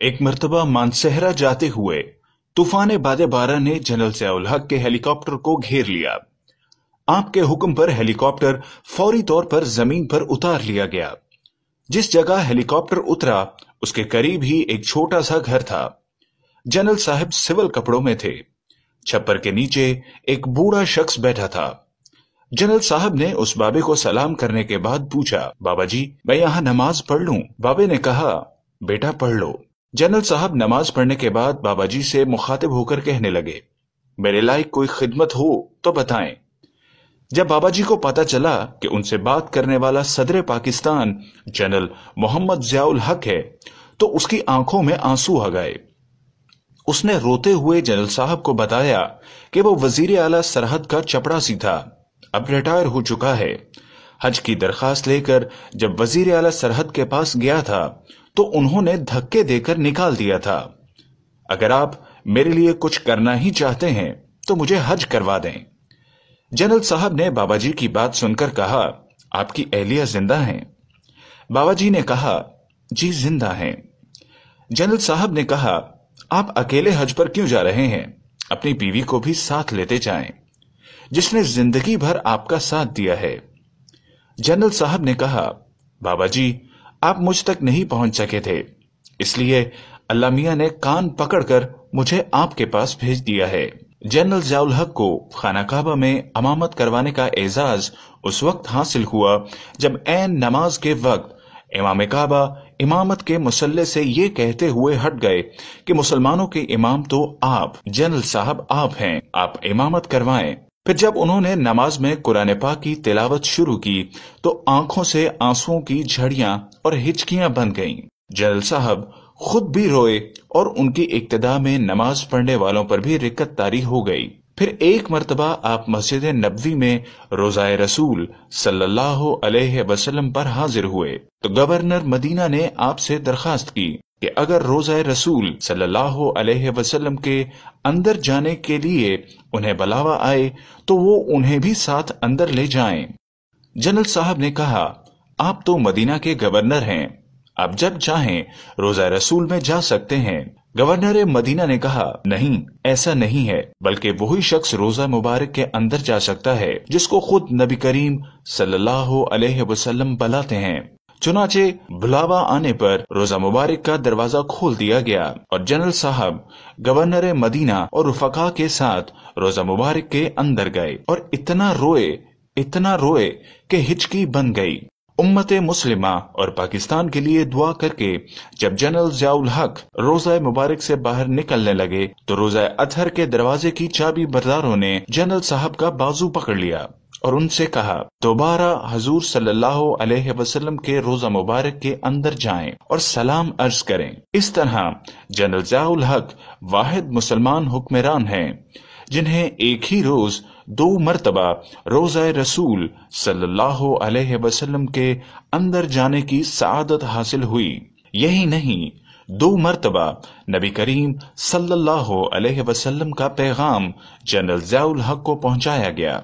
एक मर्तबा मानसेहरा जाते हुए तूफान बादे बारह ने जनरल ज़ियाउल हक के हेलीकॉप्टर को घेर लिया। आपके हुक्म पर हेलीकॉप्टर फौरी तौर पर जमीन पर उतार लिया गया। जिस जगह हेलीकॉप्टर उतरा उसके करीब ही एक छोटा सा घर था। जनरल साहब सिविल कपड़ों में थे। छप्पर के नीचे एक बूढ़ा शख्स बैठा था। जनरल साहब ने उस बाबे को सलाम करने के बाद पूछा, बाबा जी, मैं यहाँ नमाज पढ़ लूं? बाबे ने कहा, बेटा पढ़ लो। जनरल साहब नमाज पढ़ने के बाद बाबा जी से मुखातिब होकर कहने लगे, मेरे लायक कोई खिदमत हो तो बताएं। जब बाबा जी को पता चला कि उनसे बात करने वाला सदर पाकिस्तान जनरल मोहम्मद ज़ियाउल हक है तो उसकी आंखों में आंसू आ गए। उसने रोते हुए जनरल साहब को बताया कि वो वजीर आला सरहद का चपड़ासी था, अब रिटायर हो चुका है। हज की दरखास्त लेकर जब वजीर आला सरहद के पास गया था तो उन्होंने धक्के देकर निकाल दिया था। अगर आप मेरे लिए कुछ करना ही चाहते हैं तो मुझे हज करवा दें। जनरल साहब ने बाबा जी की बात सुनकर कहा, आपकी अहलिया जिंदा हैं? बाबा जी ने कहा, जी जिंदा हैं। जनरल साहब ने कहा, आप अकेले हज पर क्यों जा रहे हैं? अपनी बीवी को भी साथ लेते जाएं, जिसने जिंदगी भर आपका साथ दिया है। जनरल साहब ने कहा, बाबा जी, आप मुझ तक नहीं पहुंच सके थे, इसलिए अल्लाह मियां ने कान पकड़कर मुझे आपके पास भेज दिया है। जनरल ज़ियाउल हक को खाना काबा में इमामत करवाने का एजाज उस वक्त हासिल हुआ जब ऐन नमाज के वक्त इमाम काबा इमामत के मुसल्ले से ये कहते हुए हट गए कि मुसलमानों के इमाम तो आप, जनरल साहब आप हैं, आप इमामत करवाएं। फिर जब उन्होंने नमाज में कुरान पाक की तिलावत शुरू की तो आंखों से आंसुओं की झड़ियां और हिचकियां बन गईं। जनरल साहब खुद भी रोए और उनकी इक्तदा में नमाज पढ़ने वालों पर भी रिक्कत तारी हो गई। फिर एक मर्तबा आप मस्जिद नबवी में रोज़ाए रसूल सल्लल्लाहु अलैहि वसल्लम पर हाजिर हुए तो गवर्नर मदीना ने आपसे दरखास्त की कि अगर रोज़ाए रसूल सल्लल्लाहु अलैहि वसल्लम के अंदर जाने के लिए उन्हें बुलावा आए तो वो उन्हें भी साथ अंदर ले जाएं। जनरल साहब ने कहा, आप तो मदीना के गवर्नर हैं, आप जब चाहें रोज़ा रसूल में जा सकते हैं। गवर्नर मदीना ने कहा, नहीं, ऐसा नहीं है, बल्कि वही शख्स रोजा मुबारक के अंदर जा सकता है जिसको खुद नबी करीम सल्लल्लाहु अलैहि वसल्लम बुलाते हैं। चुनाचे बुलावा आने पर रोजा मुबारक का दरवाजा खोल दिया गया और जनरल साहब गवर्नर मदीना और रुफका के साथ रोजा मुबारक के अंदर गए और इतना रोए कि हिचकी बन गई। उम्मत मुस्लिमा और पाकिस्तान के लिए दुआ करके जब जनरल ज़ियाउल हक रोज़ा मुबारक से बाहर निकलने लगे तो रोज़ा अतहर के दरवाजे की चाबी बरदारों ने जनरल साहब का बाजू पकड़ लिया और उनसे कहा, दोबारा हजूर सल्लल्लाहु अलैहि वसल्लम के रोज़ा मुबारक के अंदर जाएं और सलाम अर्ज करें। इस तरह जनरल ज़ियाउल हक वाहिद मुसलमान हुक्मरान हैं जिन्हें एक ही रोज 2 मर्तबा रोज़ा रसूल सल्लल्लाहु अलैहि वसल्लम के अंदर जाने की सआदत हासिल हुई। यही नहीं, 2 मर्तबा नबी करीम सल्लल्लाहु अलैहि वसल्लम का पैगाम जनरल ज़ियाउल हक को पहुंचाया गया।